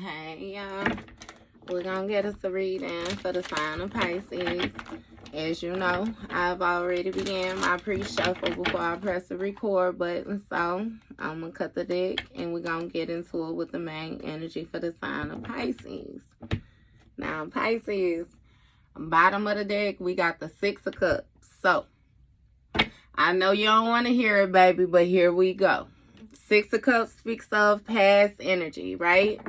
Hey y'all, we're gonna get us a reading for the sign of Pisces. As you know, I've already began my pre-shuffle before I press the record button, so I'm gonna cut the deck and we're gonna get into it with the main energy for the sign of Pisces. Now Pisces, bottom of the deck, we got the Six of Cups. So I know you don't want to hear it, baby, but here we go. Six of Cups speaks of past energy, right?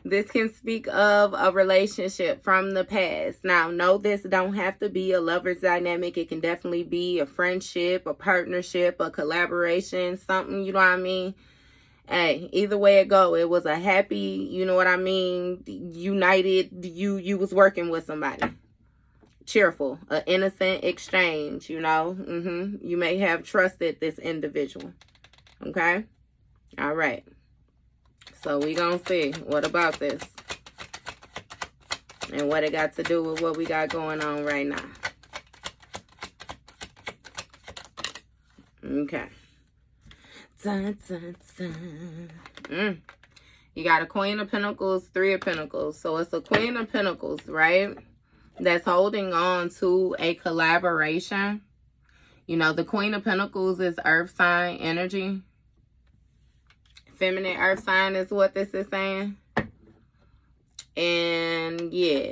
This can speak of a relationship from the past. Now, no, this don't have to be a lover's dynamic. It can definitely be a friendship, a partnership, a collaboration, something, you know what I mean? Hey, either way it go, it was a happy, you know what I mean, united, you was working with somebody. Cheerful, an innocent exchange, you know. You may have trusted this individual. Okay? All right. So we gonna see what about this and what it got to do with what we got going on right now. Okay. Dun, dun, dun. You got a Queen of Pentacles, Three of Pentacles. So it's a Queen of Pentacles, right? That's holding on to a collaboration. You know, the Queen of Pentacles is earth sign energy. Feminine earth sign is what this is saying. And yeah,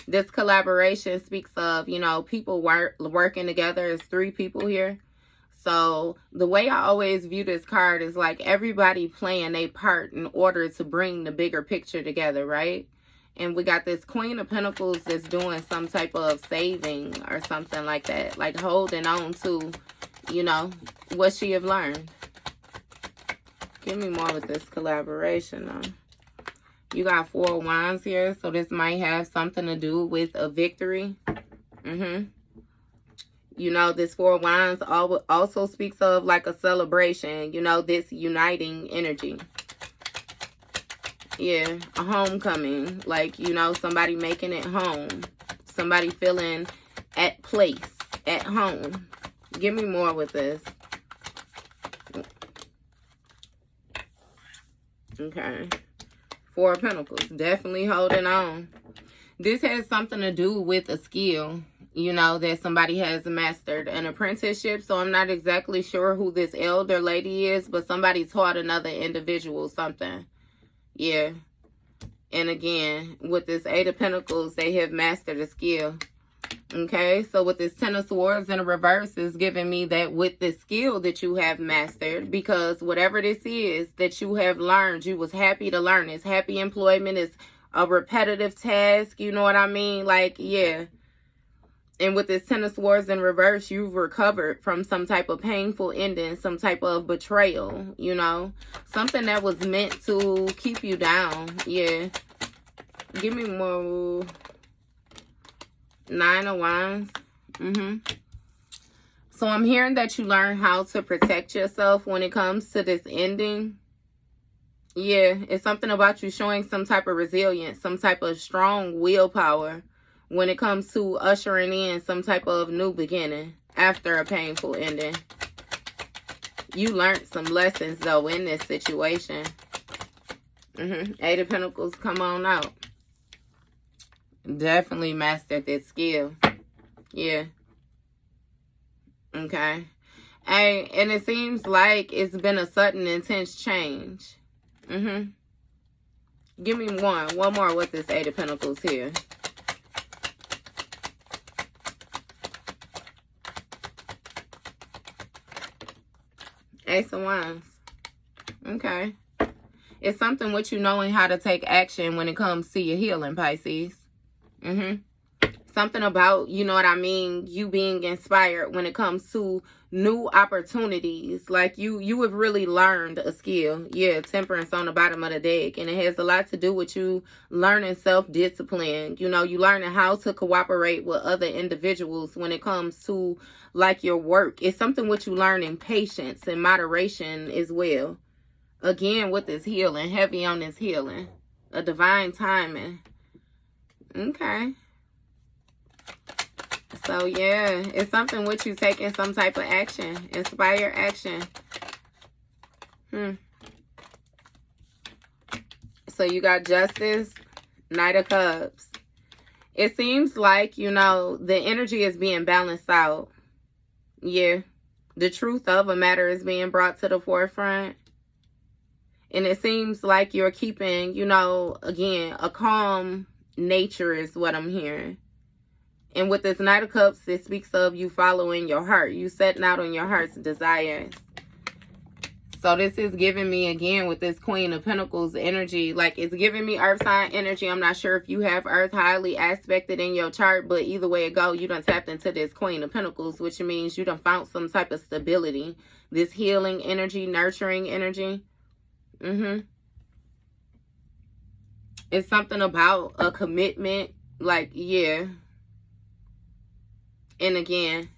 this collaboration speaks of, you know, people working together. As three people here. So the way I always view this card is like everybody playing a part in order to bring the bigger picture together, right? And we got this Queen of Pentacles that's doing some type of saving or something like that. Like holding on to, you know, what she have learned. Give me more with this collaboration, though. You got Four of Wands here, so this might have something to do with a victory. You know, this Four of Wands also speaks of like a celebration, you know, this uniting energy. Yeah, a homecoming, like, you know, somebody making it home. Somebody feeling at place, at home. Give me more with this. Okay. Four of Pentacles. Definitely holding on. This has something to do with a skill, you know, that somebody has mastered. An apprenticeship. So I'm not exactly sure who this elder lady is, but somebody taught another individual something. Yeah. And again, with this Eight of Pentacles, they have mastered a skill. Okay, so with this Ten of Swords in a reverse is giving me that with the skill that you have mastered, because whatever this is that you have learned, you was happy to learn. It's happy employment. Is a repetitive task. You know what I mean? Like, yeah. And with this Ten of Swords in reverse, you've recovered from some type of painful ending, some type of betrayal, you know. Something that was meant to keep you down. Yeah. Give me more. Nine of Wands. So I'm hearing that you learn how to protect yourself when it comes to this ending. Yeah, it's something about you showing some type of resilience, some type of strong willpower when it comes to ushering in some type of new beginning after a painful ending. You learned some lessons, though, in this situation. Eight of Pentacles, come on out. Definitely mastered this skill. Yeah. Okay. Hey, and it seems like it's been a sudden, intense change. Give me one more with this Eight of Pentacles here. Ace of Wands. Okay. It's something with you knowing how to take action when it comes to your healing, Pisces. Something about, you know what I mean, you being inspired when it comes to new opportunities. Like you have really learned a skill. Yeah, Temperance on the bottom of the deck. And it has a lot to do with you learning self-discipline. You know, you learning how to cooperate with other individuals when it comes to like your work. It's something with you learning patience and moderation as well. Again, with this healing, heavy on this healing. A divine timing. Okay. So, yeah, it's something with you taking some type of action. Inspire action. So you got Justice, Knight of Cups. It seems like, you know, the energy is being balanced out. Yeah. The truth of a matter is being brought to the forefront. And it seems like you're keeping, you know, again, a calm nature is what I'm hearing. And with this Knight of Cups, it speaks of you following your heart. You setting out on your heart's desires. So this is giving me, again, with this Queen of Pentacles energy, like it's giving me earth sign energy. I'm not sure if you have earth highly aspected in your chart, but either way it go, you done tapped into this Queen of Pentacles, which means you done found some type of stability. This healing energy, nurturing energy. It's something about a commitment, like, yeah. And again,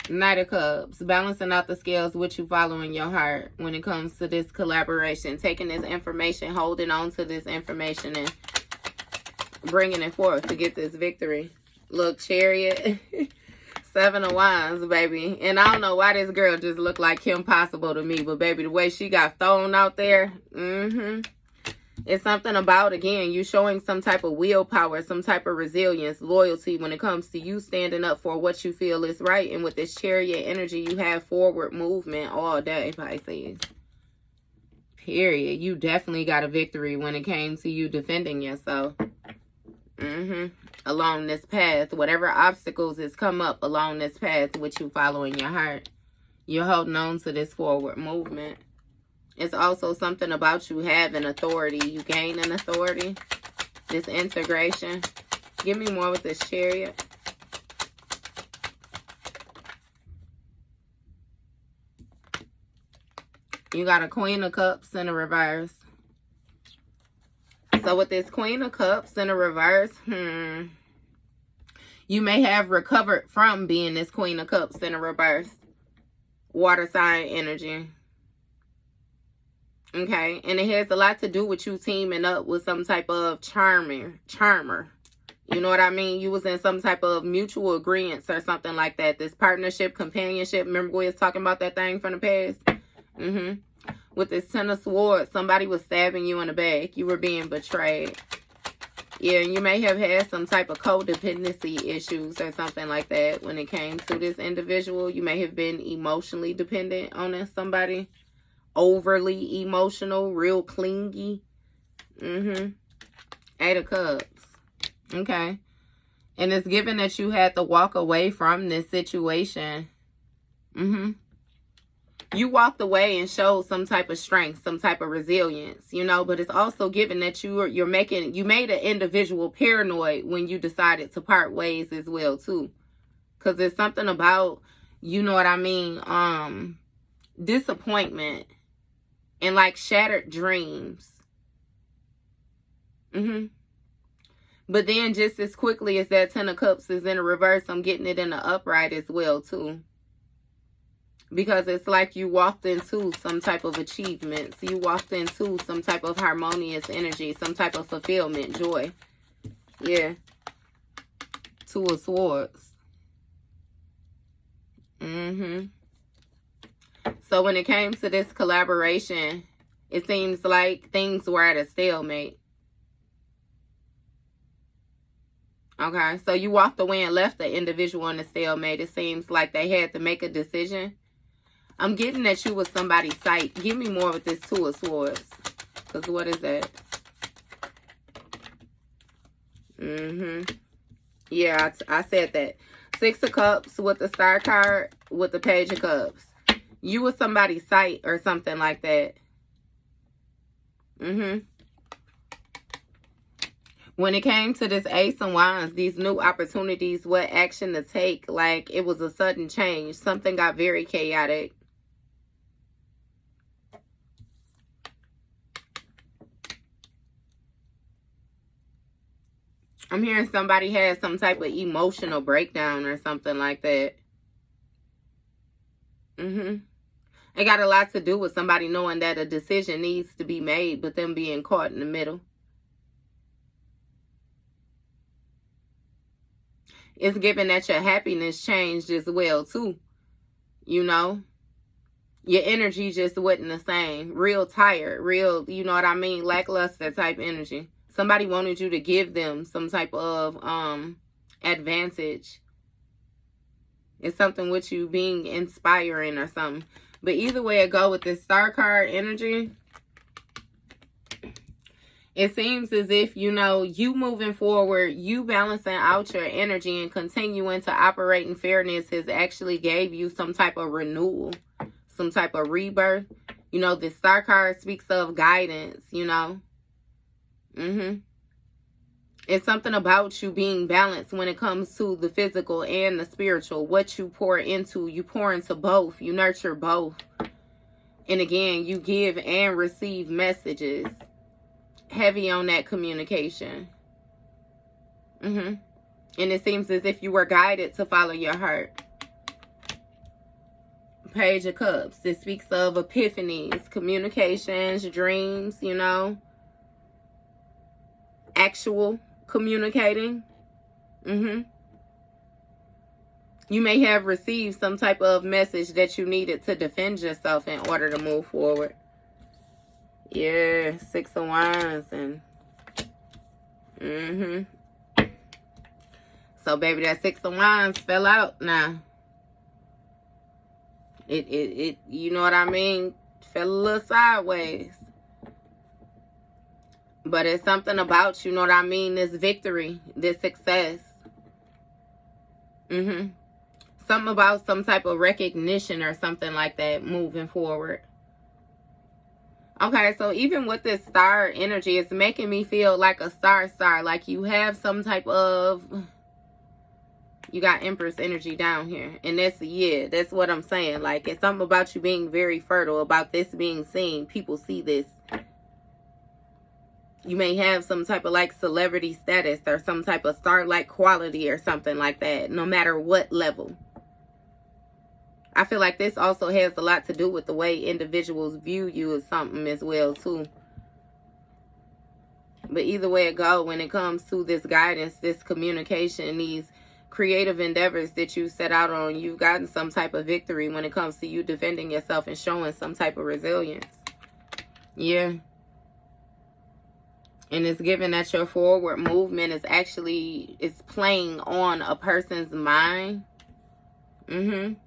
Knight of Cups, balancing out the scales with you following your heart when it comes to this collaboration. Taking this information, holding on to this information and bringing it forth to get this victory. Look, Chariot, 7 of Wands, baby. And I don't know why this girl just looked like Kim Possible to me, but baby, the way she got thrown out there, it's something about, again, you showing some type of willpower, some type of resilience, loyalty when it comes to you standing up for what you feel is right. And with this Chariot energy, you have forward movement all day, Pisces. Period. You definitely got a victory when it came to you defending yourself. Along this path, whatever obstacles has come up along this path with you following your heart, you're holding on to this forward movement. It's also something about you having authority. You gaining authority. This integration. Give me more with this Chariot. You got a Queen of Cups in a reverse. So with this Queen of Cups in a reverse, you may have recovered from being this Queen of Cups in a reverse. Water sign energy. Okay, and it has a lot to do with you teaming up with some type of charmer. You know what I mean? You was in some type of mutual agreements or something like that. This partnership, companionship. Remember we was talking about that thing from the past? With this 10 of Swords, somebody was stabbing you in the back. You were being betrayed. Yeah, and you may have had some type of codependency issues or something like that when it came to this individual. You may have been emotionally dependent on somebody. Overly emotional, real clingy. Eight of Cups. Okay. And it's given that you had to walk away from this situation. You walked away and showed some type of strength, some type of resilience, you know, but it's also given that you made an individual paranoid when you decided to part ways as well too. Because there's something about, you know what I mean, disappointment. And like shattered dreams. But then just as quickly as that 10 of Cups is in a reverse, I'm getting it in the upright as well too. Because it's like you walked into some type of achievements. You walked into some type of harmonious energy. Some type of fulfillment, joy. Yeah. 2 of Swords. So when it came to this collaboration, it seems like things were at a stalemate. Okay, so you walked away and left the individual in a stalemate. It seems like they had to make a decision. I'm getting that you was somebody's sight. Give me more with this 2 of Swords. Because what is that? Yeah, I said that. 6 of Cups with the Star card with the Page of Cups. You was somebody's sight or something like that. When it came to this Ace of Wands, these new opportunities, what action to take, like it was a sudden change. Something got very chaotic. I'm hearing somebody had some type of emotional breakdown or something like that. It got a lot to do with somebody knowing that a decision needs to be made, but them being caught in the middle. It's given that your happiness changed as well, too. You know? Your energy just wasn't the same. Real tired, real, you know what I mean, lackluster type energy. Somebody wanted you to give them some type of advantage. It's something with you being inspiring or something. But either way it go with this star card energy, it seems as if, you know, you moving forward, you balancing out your energy and continuing to operate in fairness has actually gave you some type of renewal, some type of rebirth. You know, the star card speaks of guidance, you know. It's something about you being balanced when it comes to the physical and the spiritual. What you pour into both. You nurture both. And again, you give and receive messages. Heavy on that communication. And it seems as if you were guided to follow your heart. Page of Cups. This speaks of epiphanies, communications, dreams, you know. Actual communicating. You may have received some type of message that you needed to defend yourself in order to move forward. Yeah, 6 of Wands and so baby, that 6 of Wands fell out now. It you know what I mean, fell a little sideways. But it's something about, you know what I mean, this victory, this success. Something about some type of recognition or something like that moving forward. Okay, so even with this star energy, it's making me feel like a star. Like you have some type of... You got Empress energy down here. And that's, yeah, that's what I'm saying. Like, it's something about you being very fertile, about this being seen. People see this. You may have some type of, like, celebrity status or some type of star-like quality or something like that, no matter what level. I feel like this also has a lot to do with the way individuals view you as something as well, too. But either way it go, when it comes to this guidance, this communication, these creative endeavors that you set out on, you've gotten some type of victory when it comes to you defending yourself and showing some type of resilience. Yeah. And it's given that your forward movement is actually, it's playing on a person's mind. 9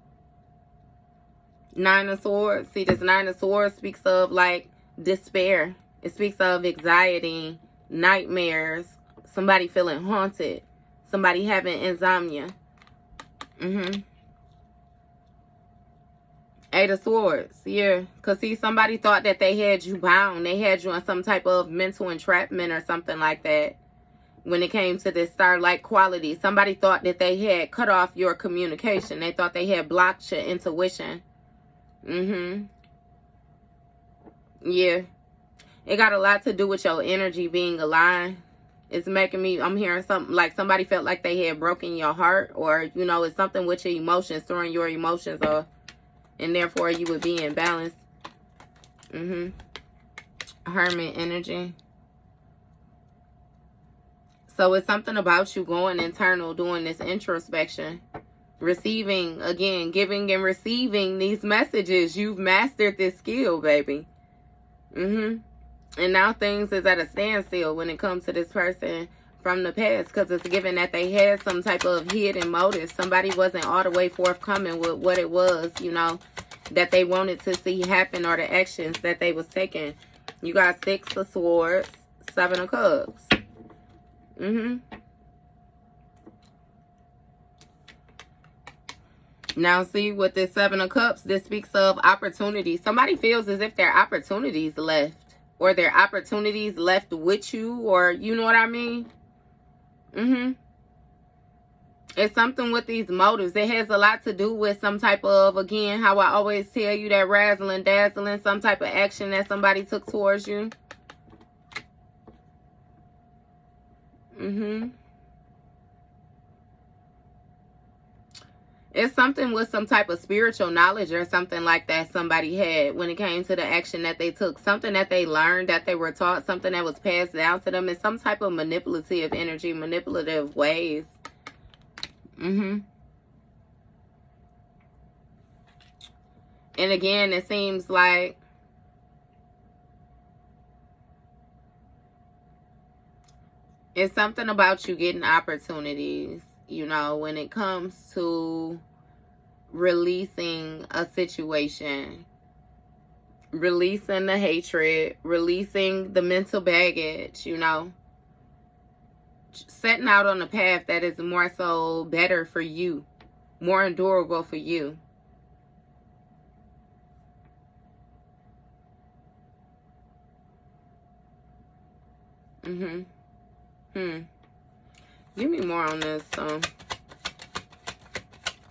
of Swords. See, this 9 of Swords speaks of, like, despair. It speaks of anxiety, nightmares, somebody feeling haunted, somebody having insomnia. 8 of Swords. Yeah. Because, see, somebody thought that they had you bound. They had you in some type of mental entrapment or something like that. When it came to this star-like quality, somebody thought that they had cut off your communication. They thought they had blocked your intuition. Yeah. It got a lot to do with your energy being aligned. It's making me, I'm hearing something like somebody felt like they had broken your heart, or, you know, it's something with your emotions, throwing your emotions off, and therefore you would be in balance. Hermit energy. So it's something about you going internal, doing this introspection. Receiving, again, giving and receiving these messages. You've mastered this skill, baby. And now things is at a standstill when it comes to this person from the past, because it's given that they had some type of hidden motive. Somebody wasn't all the way forthcoming with what it was, you know, that they wanted to see happen, or the actions that they was taking. You got 6 of Swords, 7 of Cups. Now, see, with this 7 of Cups, this speaks of opportunities. Somebody feels as if there are opportunities left, or there are opportunities left with you, or you know what I mean? It's something with these motives. It has a lot to do with some type of, again, how I always tell you, that razzling, dazzling, some type of action that somebody took towards you. It's something with some type of spiritual knowledge or something like that somebody had when it came to the action that they took. Something that they learned, that they were taught, something that was passed down to them in some type of manipulative energy, manipulative ways. And again, it seems like it's something about you getting opportunities, you know, when it comes to releasing a situation, releasing the hatred, releasing the mental baggage, you know, setting out on a path that is more so better for you, more endurable for you. Give me more on this,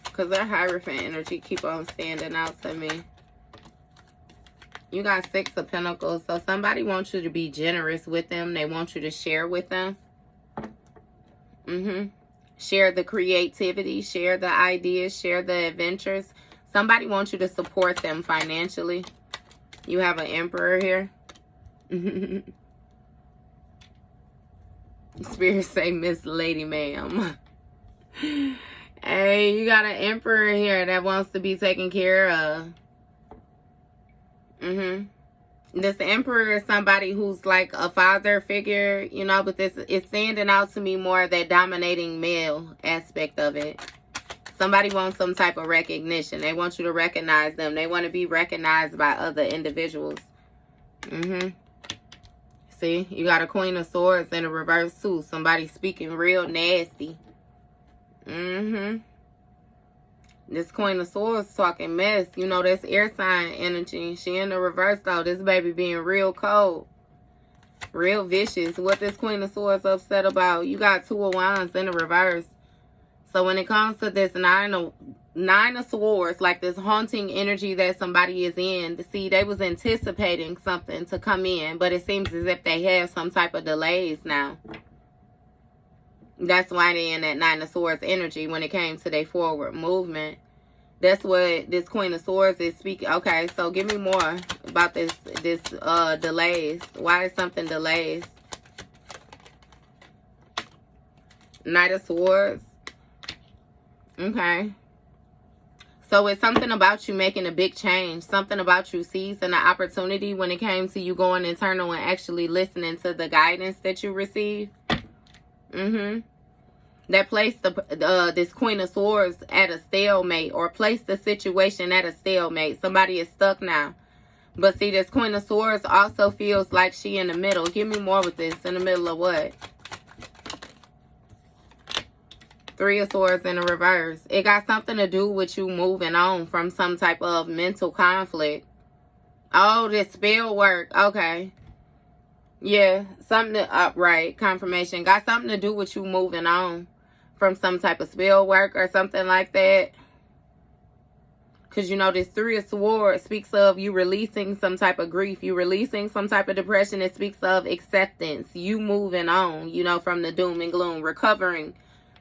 because that Hierophant energy keep on standing out to me. You got 6 of Pentacles, so somebody wants you to be generous with them. They want you to share with them. Share the creativity, share the ideas, share the adventures. Somebody wants you to support them financially. You have an Emperor here. Spirit say, Miss Lady Ma'am. Hey, you got an Emperor here that wants to be taken care of. This Emperor is somebody who's like a father figure, you know, but this is standing out to me more that dominating male aspect of it. Somebody wants some type of recognition. They want you to recognize them. They want to be recognized by other individuals. See, you got a Queen of Swords in a reverse too. Somebody speaking real nasty. This Queen of Swords talking mess. You know, that's air sign energy. She in the reverse though. This baby being real cold. Real vicious. What this Queen of Swords upset about? You got 2 of Wands in the reverse. So when it comes to this Nine of Swords, like this haunting energy that somebody is in, see, they was anticipating something to come in, but it seems as if they have some type of delays now. That's why they're in that 9 of Swords energy when it came to their forward movement. That's what this Queen of Swords is speaking. Okay, so give me more about this delays. Why is something delays? Knight of Swords. Okay. So it's something about you making a big change. Something about you seizing the opportunity when it came to you going internal and actually listening to the guidance that you receive. That placed this Queen of Swords at a stalemate, or placed the situation at a stalemate. Somebody is stuck now. But see, this Queen of Swords also feels like she in the middle. Give me more with this. In the middle of what? 3 of Swords in the reverse. It got something to do with you moving on from some type of mental conflict. Oh, this spell work. Okay. Yeah, something to, right, confirmation. Got something to do with you moving on from some type of spell work or something like that. Because, you know, this 3 of Swords speaks of you releasing some type of grief. You releasing some type of depression. It speaks of acceptance. You moving on, you know, from the doom and gloom. Recovering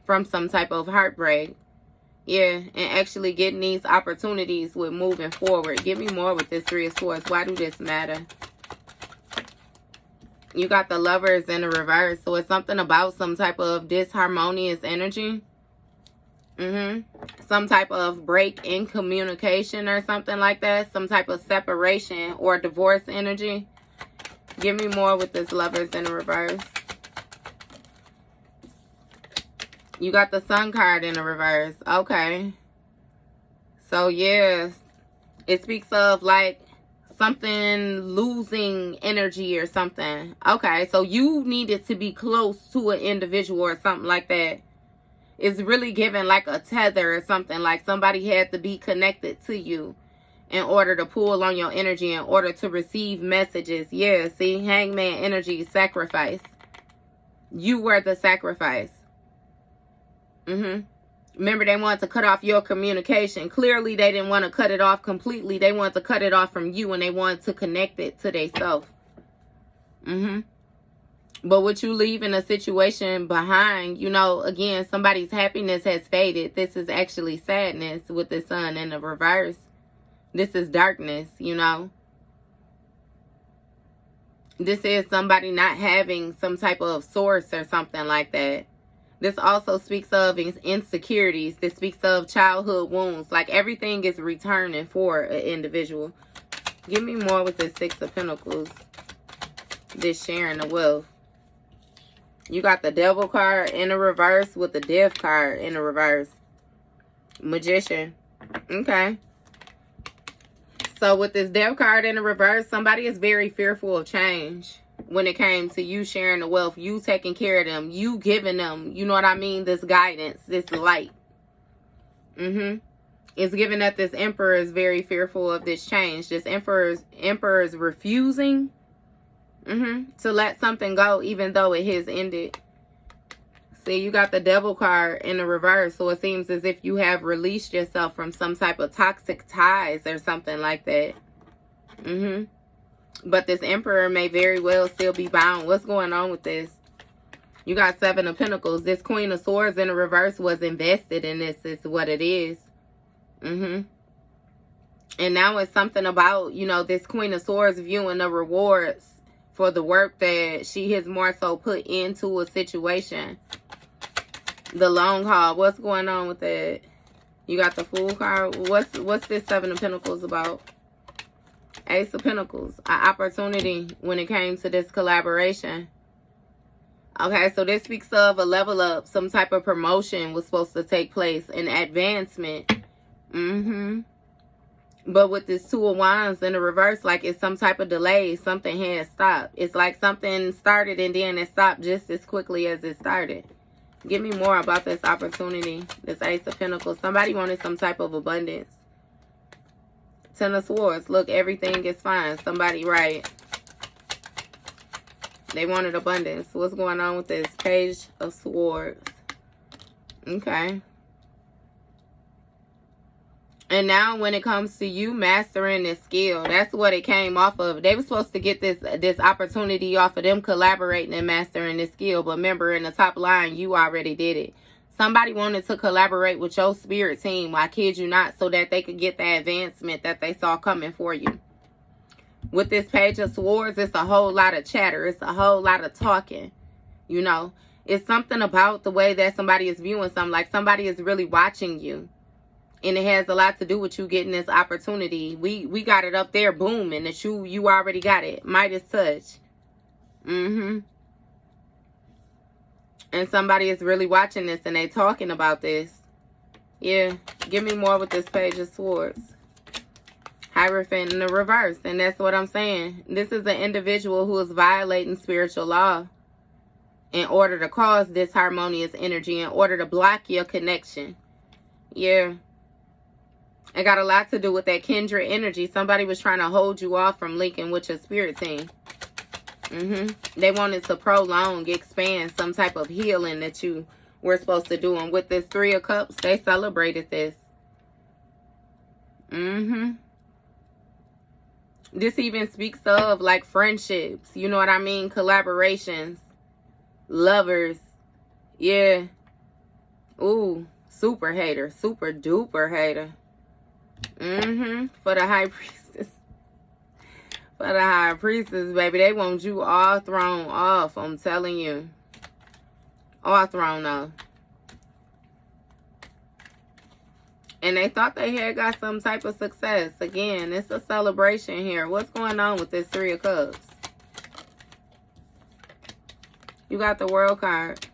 from some type of heartbreak. Yeah, and actually getting these opportunities with moving forward. Give me more with this 3 of Swords. Why do this matter? You got the Lovers in the reverse. So it's something about some type of disharmonious energy. Some type of break in communication or something like that. Some type of separation or divorce energy. Give me more with this Lovers in the reverse. You got the Sun card in the reverse. Okay. So, yes. It speaks of, like, something losing energy or something. Okay. So, you needed to be close to an individual or something like that. It's really giving, like, a tether or something. Like, somebody had to be connected to you in order to pull on your energy, in order to receive messages. Yeah, see? Hangman energy, sacrifice. You were the sacrifice. Remember, they wanted to cut off your communication. Clearly, they didn't want to cut it off completely. They wanted to cut it off from you, and they wanted to connect it to themselves. But with you leaving a situation behind, you know, again, somebody's happiness has faded. This is actually sadness with the Sun in the reverse. This is darkness, you know. This is somebody not having some type of source or something like that. This also speaks of insecurities. This speaks of childhood wounds. Like everything is returning for an individual. Give me more with the Six of Pentacles. This sharing the wealth. You got the Devil card in the reverse with the Death card in the reverse. Magician. Okay. So with this Death card in the reverse, somebody is very fearful of change when it came to you sharing the wealth, you taking care of them, you giving them, you know what I mean, this guidance, this light. It's given that this Emperor is very fearful of this change. This Emperor is refusing to let something go, even though it has ended. See, you got the Devil card in the reverse, so it seems as if you have released yourself from some type of toxic ties or something like that. But this Emperor may very well still be bound. What's going on with this? You got Seven of Pentacles. This Queen of Swords in the reverse was invested in this, is what it is. And now it's something about, you know, this Queen of Swords viewing the rewards for the work that she has more so put into a situation. The long haul. What's going on with that? You got the Fool card. What's this Seven of Pentacles about? Ace of Pentacles. An opportunity when it came to this collaboration. Okay, so this speaks of a level up. Some type of promotion was supposed to take place. An advancement. But with this Two of Wands in the reverse, like it's some type of delay. Something has stopped. It's like something started and then it stopped just as quickly as it started. Give me more about this opportunity. This Ace of Pentacles. Somebody wanted some type of abundance. Ten of Swords. Look, everything is fine. Somebody, right. They wanted abundance. What's going on with this? Page of Swords. Okay. And now when it comes to you mastering this skill, that's what it came off of. They were supposed to get this opportunity off of them collaborating and mastering this skill. But remember, in the top line, you already did it. Somebody wanted to collaborate with your spirit team, I kid you not, so that they could get the advancement that they saw coming for you. With this Page of Swords, it's a whole lot of chatter. It's a whole lot of talking. You know, it's something about the way that somebody is viewing something. Like somebody is really watching you. And it has a lot to do with you getting this opportunity. We got it up there booming that you already got it. Midas touch. And somebody is really watching this and they talking about this. Yeah. Give me more with this Page of Swords. Hierophant in the reverse. And that's what I'm saying. This is an individual who is violating spiritual law in order to cause disharmonious energy, in order to block your connection. Yeah. It got a lot to do with that kindred energy. Somebody was trying to hold you off from linking with your spirit team. They wanted to prolong, expand some type of healing that you were supposed to do. And with this Three of Cups, they celebrated this. This even speaks of like friendships. You know what I mean? Collaborations. Lovers. Yeah. Ooh. Super hater. Super duper hater. For the High Priestess. For the High Priestess, baby. They want you all thrown off. I'm telling you. All thrown off. And they thought they had got some type of success. Again, it's a celebration here. What's going on with this Three of Cups? You got the World card.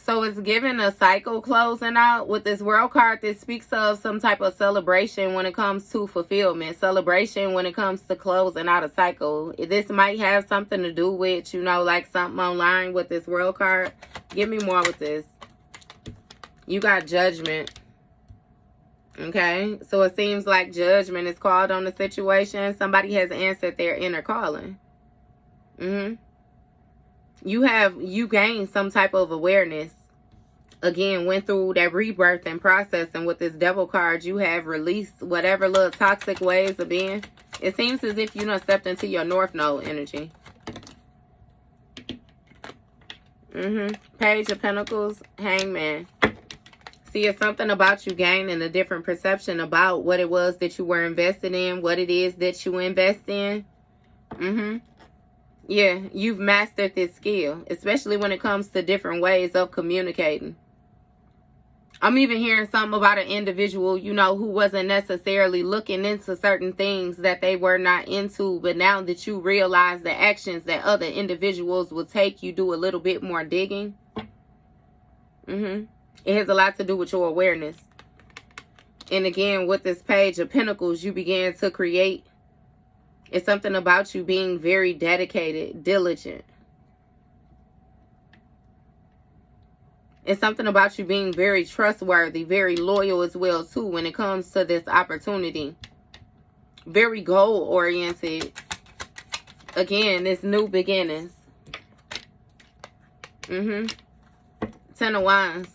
So it's giving a cycle closing out. With this World card, this speaks of some type of celebration when it comes to fulfillment. Celebration when it comes to closing out a cycle. This might have something to do with, you know, like something online with this World card. Give me more with this. You got Judgment. Okay. So it seems like judgment is called on the situation. Somebody has answered their inner calling. You gained some type of awareness. Again, went through that rebirthing process. And with this Devil card, you have released whatever little toxic ways of being. It seems as if you done stepped into your North Node energy. Page of Pentacles, Hangman. See, it's something about you gaining a different perception about what it was that you were invested in, what it is that you invest in. Yeah, you've mastered this skill, especially when it comes to different ways of communicating. I'm even hearing something about an individual, you know, who wasn't necessarily looking into certain things that they were not into. But now that you realize the actions that other individuals will take, you do a little bit more digging. It has a lot to do with your awareness. And again, with this Page of Pentacles, you began to create. It's something about you being very dedicated, diligent. It's something about you being very trustworthy, very loyal as well, too, when it comes to this opportunity. Very goal-oriented. Again, it's new beginnings. Ten of Wands.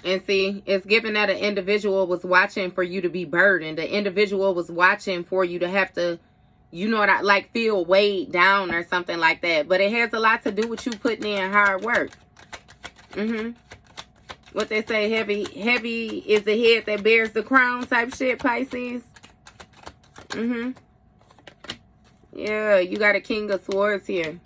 And see, it's given that an individual was watching for you to be burdened. The individual was watching for you to have to, you know what I like, feel weighed down or something like that. But it has a lot to do with you putting in hard work. What they say, heavy is the head that bears the crown type shit, Pisces. Yeah, you got a King of Swords here.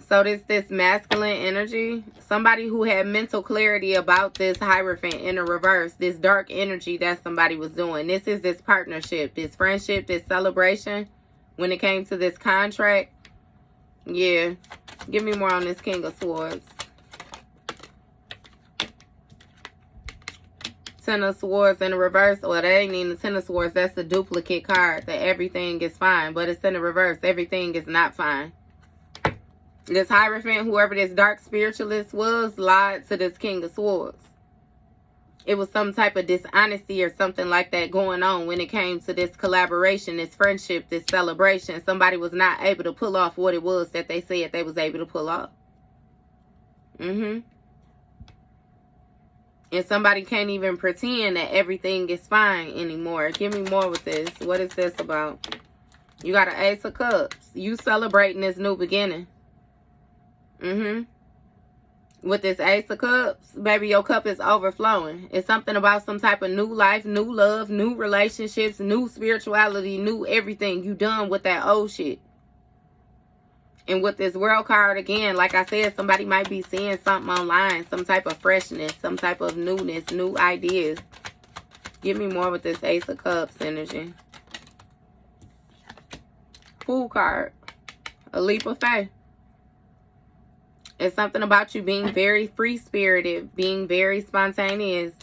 So this masculine energy, somebody who had mental clarity about this Hierophant in the reverse, this dark energy that somebody was doing. This is this partnership, this friendship, this celebration. When it came to this contract, yeah. Give me more on this King of Swords. Ten of Swords in the reverse. Well, that ain't even the Ten of Swords. That's the duplicate card. That everything is fine. But it's in the reverse. Everything is not fine. This Hierophant, whoever this dark spiritualist was, lied to this King of Swords. It was some type of dishonesty or something like that going on when it came to this collaboration, this friendship, this celebration. Somebody was not able to pull off what it was that they said they was able to pull off. And somebody can't even pretend that everything is fine anymore. Give me more with this. What is this about? You got an Ace of Cups. You celebrating this new beginning. With this Ace of Cups, baby, your cup is overflowing. It's something about some type of new life, new love, new relationships, new spirituality, new everything. You done with that old shit. And with this World card, again, like I said, somebody might be seeing something online, some type of freshness, some type of newness, new ideas. Give me more with this Ace of Cups energy. Fool card. A leap of faith. It's something about you being very free-spirited, being very spontaneous.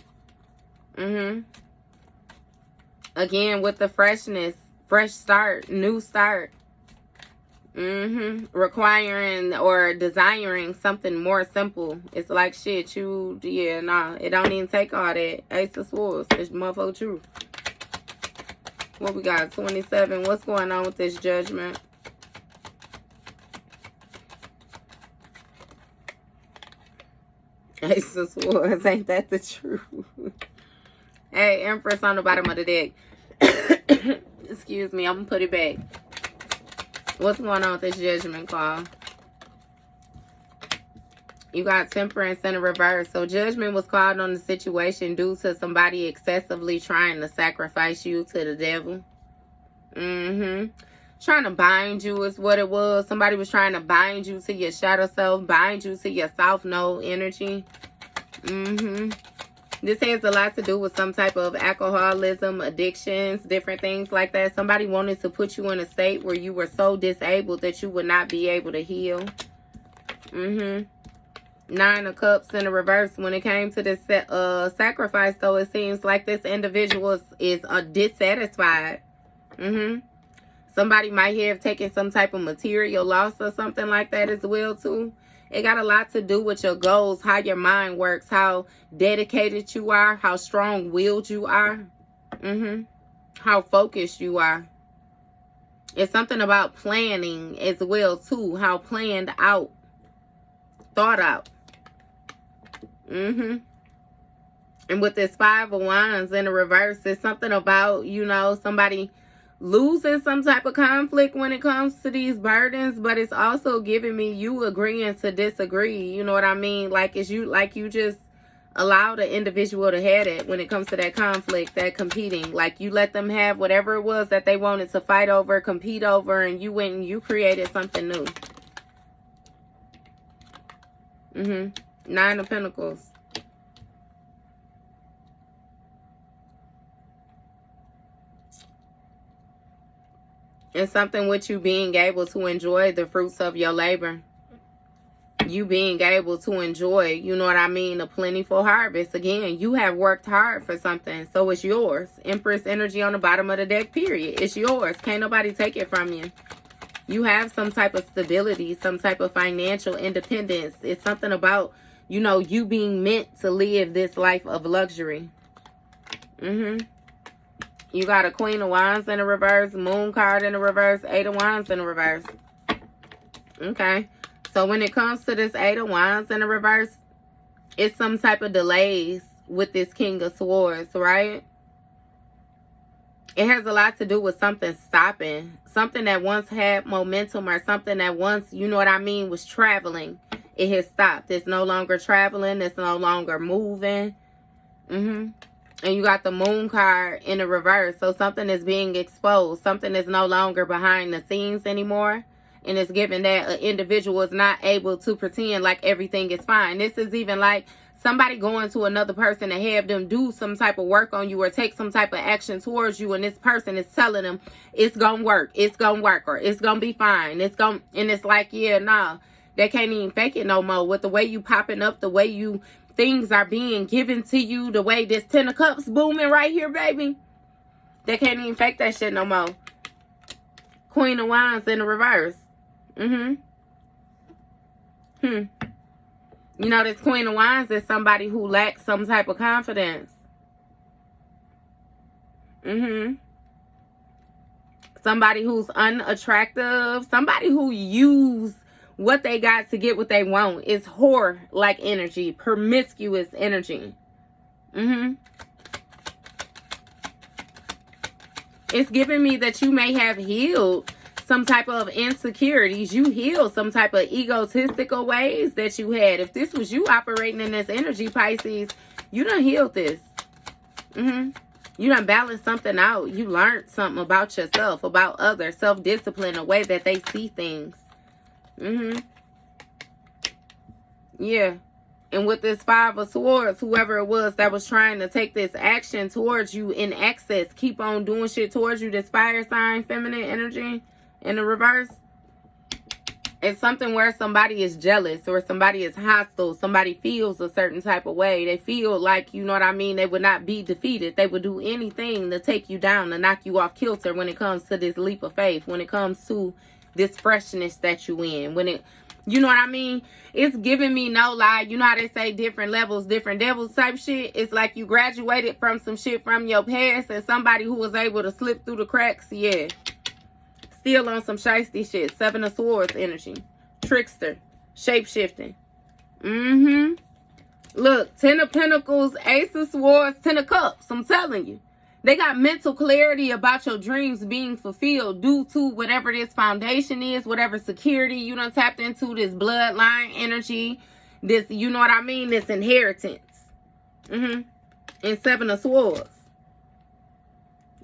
Again, with the freshness, fresh start, new start. Requiring or desiring something more simple. It's like shit, yeah, nah, it don't even take all that. Ace of Swords, it's motherfucking truth. What we got? 27. What's going on with this Judgment? Ace of Swords, ain't that the truth? Hey, Empress on the bottom of the deck. Excuse me, I'm gonna put it back. What's going on with this Judgment call? You got Temperance in the reverse. So Judgment was called on the situation due to somebody excessively trying to sacrifice you to the devil. Trying to bind you is what it was. Somebody was trying to bind you to your shadow self, bind you to your South Node energy. This has a lot to do with some type of alcoholism, addictions, different things like that. Somebody wanted to put you in a state where you were so disabled that you would not be able to heal. Nine of Cups in the reverse. When it came to this sacrifice, though, it seems like this individual is dissatisfied. Somebody might have taken some type of material loss or something like that as well, too. It got a lot to do with your goals, how your mind works, how dedicated you are, how strong-willed you are, how focused you are. It's something about planning as well, too, how planned out, thought out. And with this Five of Wands in the reverse, it's something about, you know, somebody losing some type of conflict when it comes to these burdens, but it's also giving me you agreeing to disagree. You know what I mean? Like, it's you, like you just Allow the individual to have it when it comes to that conflict, that competing. Like, you let them have whatever it was that they wanted to fight over, compete over, and you went and you created something new. 9 of Pentacles. It's something with you being able to enjoy the fruits of your labor. You being able to enjoy, you know what I mean, a plentiful harvest. Again, you have worked hard for something, so it's yours. Empress energy on the bottom of the deck, period. It's yours. Can't nobody take it from you. You have some type of stability, some type of financial independence. It's something about, you know, you being meant to live this life of luxury. You got a Queen of Wands in the reverse, Moon card in the reverse, 8 of Wands in the reverse. Okay. So when it comes to this 8 of Wands in the reverse, it's some type of delays with this King of Swords, right? It has a lot to do with something stopping. Something that once had momentum, or something that once, you know what I mean, was traveling. It has stopped. It's no longer traveling. It's no longer moving. And you got the Moon card in the reverse. So something is being exposed. Something is no longer behind the scenes anymore. And it's given that an individual is not able to pretend like everything is fine. This is even like somebody going to another person to have them do some type of work on you or take some type of action towards you. And this person is telling them it's going to work. It's going to work, or it's going to be fine. And it's like, yeah, nah, they can't even fake it no more. With the way you popping up, the way you things are being given to you, the way this 10 of Cups booming right here, baby. They can't even fake that shit no more. Queen of Wands in the reverse. You know, this Queen of Wands is somebody who lacks some type of confidence. Somebody who's unattractive. Somebody who use what they got to get what they want. Is whore-like energy. Promiscuous energy. It's giving me that you may have healed some type of insecurities. You heal some type of egotistical ways that you had. If this was you operating in this energy, Pisces, you done healed this. You done balanced something out. You learned something about yourself, about others, self-discipline, a way that they see things. Yeah. And with this 5 of Swords, whoever it was that was trying to take this action towards you in excess, keep on doing shit towards you, this fire sign, feminine energy in the reverse, it's something where somebody is jealous or somebody is hostile. Somebody feels a certain type of way. They feel like, you know what I mean, they would not be defeated. They would do anything to take you down, to knock you off kilter when it comes to this leap of faith, when it comes to this freshness that you in. When it, you know what I mean? It's giving me, no lie, you know how they say different levels, different devils type shit? It's like you graduated from some shit from your past, and somebody who was able to slip through the cracks, yeah. Still on some shiesty shit. 7 of Swords energy. Trickster. Shape-shifting. Look, 10 of Pentacles, Ace of Swords, 10 of Cups. I'm telling you. They got mental clarity about your dreams being fulfilled due to whatever this foundation is, whatever security you done tapped into, this bloodline energy, this, you know what I mean, this inheritance. And 7 of Swords.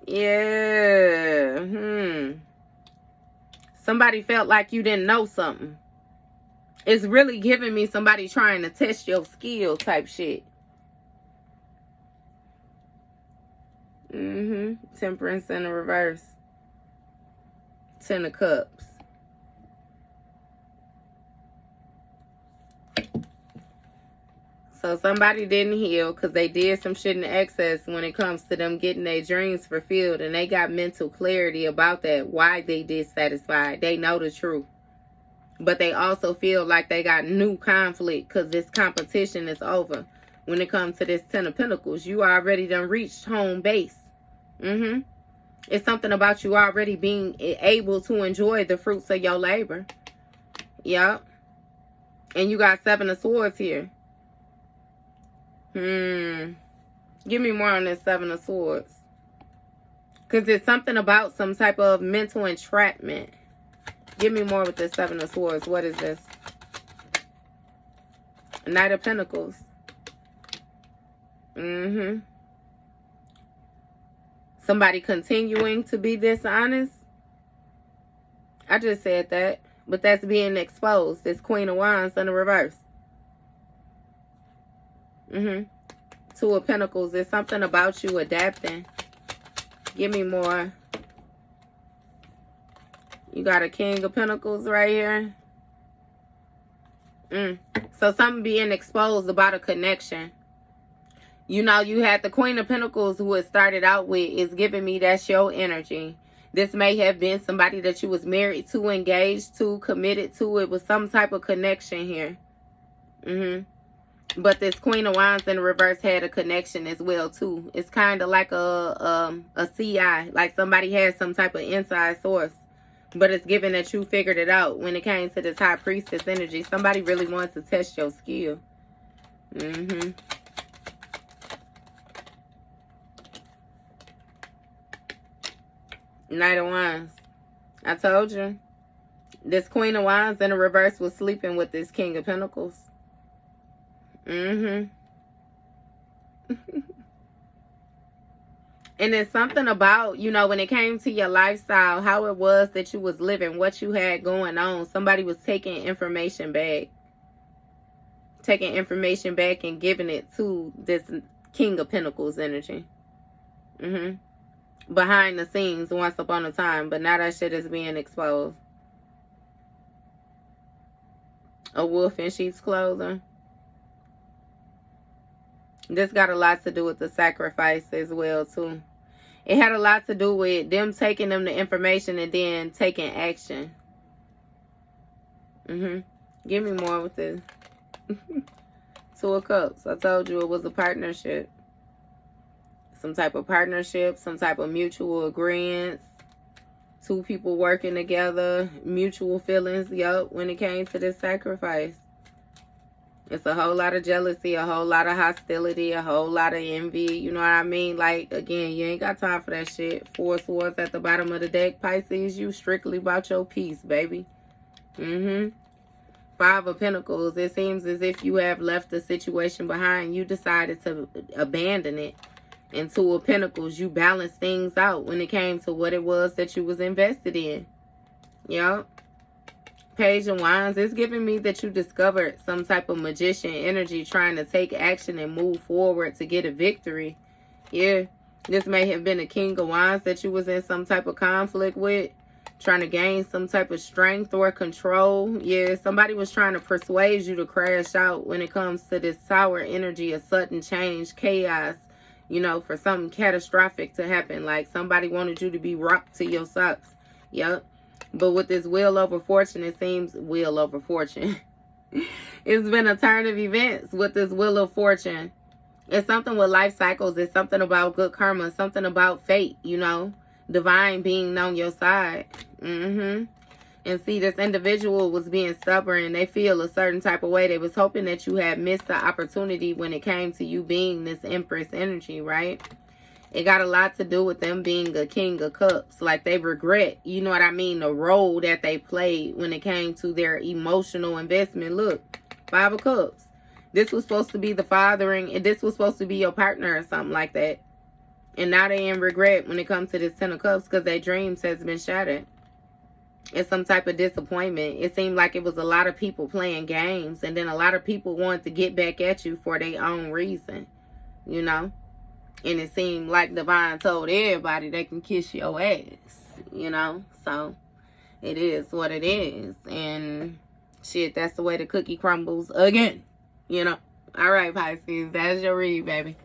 Yeah. Somebody felt like you didn't know something. It's really giving me somebody trying to test your skill type shit. Temperance in the reverse. 10 of Cups. So somebody didn't heal because they did some shit in excess when it comes to them getting their dreams fulfilled. And they got mental clarity about that. Why they dissatisfied. They know the truth. But they also feel like they got new conflict because this competition is over. When it comes to this 10 of Pentacles, you already done reached home base. It's something about you already being able to enjoy the fruits of your labor. Yup. And you got 7 of Swords here. Give me more on this 7 of Swords. Because it's something about some type of mental entrapment. Give me more with this 7 of Swords. What is this? Knight of Pentacles. Somebody continuing to be dishonest. I just said that. But that's being exposed. It's Queen of Wands in the reverse. Two of Pentacles. There's something about you adapting. Give me more. You got a King of Pentacles right here. So something being exposed about a connection. You know, you had the Queen of Pentacles who it started out with is giving me that's your energy. This may have been somebody that you was married to, engaged to, committed to. It was some type of connection here. But this Queen of Wands in the reverse had a connection as well, too. It's kind of like a CI. Like somebody had some type of inside source. But it's given that you figured it out when it came to this High Priestess energy. Somebody really wants to test your skill. Knight of Wands. I told you. This Queen of Wands in the reverse was sleeping with this King of Pentacles. And it's something about, you know, when it came to your lifestyle, how it was that you was living, what you had going on. Somebody was taking information back. Taking information back and giving it to this King of Pentacles energy. Behind the scenes once upon a time. But now that shit is being exposed. A wolf in sheep's clothing. This got a lot to do with the sacrifice as well, too. It had a lot to do with them taking them the information and then taking action. Give me more with this. Two of Cups. I told you it was a partnership. Some type of partnership, some type of mutual agreements. Two people working together, mutual feelings, yup, when it came to this sacrifice. It's a whole lot of jealousy, a whole lot of hostility, a whole lot of envy. You know what I mean? Like, again, you ain't got time for that shit. Four of Swords at the bottom of the deck, Pisces. You strictly about your peace, baby. Five of Pentacles. It seems as if you have left the situation behind. You decided to abandon it. And Two of Pentacles, you balanced things out when it came to what it was that you was invested in. Yup. Page of Wands, it's giving me that you discovered some type of magician energy trying to take action and move forward to get a victory. Yeah, this may have been a King of Wands that you was in some type of conflict with, trying to gain some type of strength or control. Yeah, somebody was trying to persuade you to crash out when it comes to this Tower energy, a sudden change, chaos, you know, for something catastrophic to happen. Like somebody wanted you to be rocked to your socks. Yep. But with this Wheel over Fortune, it seems Wheel over Fortune. It's been a turn of events with this Wheel of Fortune. It's something with life cycles. It's something about good karma. Something about fate, you know. Divine being on your side. And see, this individual was being stubborn. They feel a certain type of way. They was hoping that you had missed the opportunity when it came to you being this Empress energy, right? It got a lot to do with them being a King of Cups. Like they regret, you know what I mean, the role that they played when it came to their emotional investment. Look, Five of Cups. This was supposed to be the fathering. This was supposed to be your partner or something like that. And now they in regret when it comes to this Ten of Cups because their dreams has been shattered. It's some type of disappointment. It seemed like it was a lot of people playing games. And then a lot of people wanted to get back at you for their own reason. You know? And it seemed like Divine told everybody they can kiss your ass, you know. So, it is what it is. And, shit, that's the way the cookie crumbles again, you know. All right, Pisces, that's your read, baby.